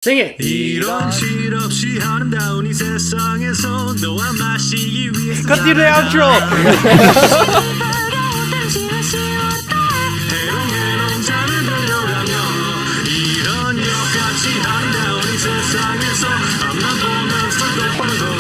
Sing it. 이런 실없이 아름다운 이 세상에서 너와 마시기 위해서 Cut the outro. 해롱해롱 잠을 들려가며 이런 여같이 아름다운 이 세상에서 앞만 보면서 똑바로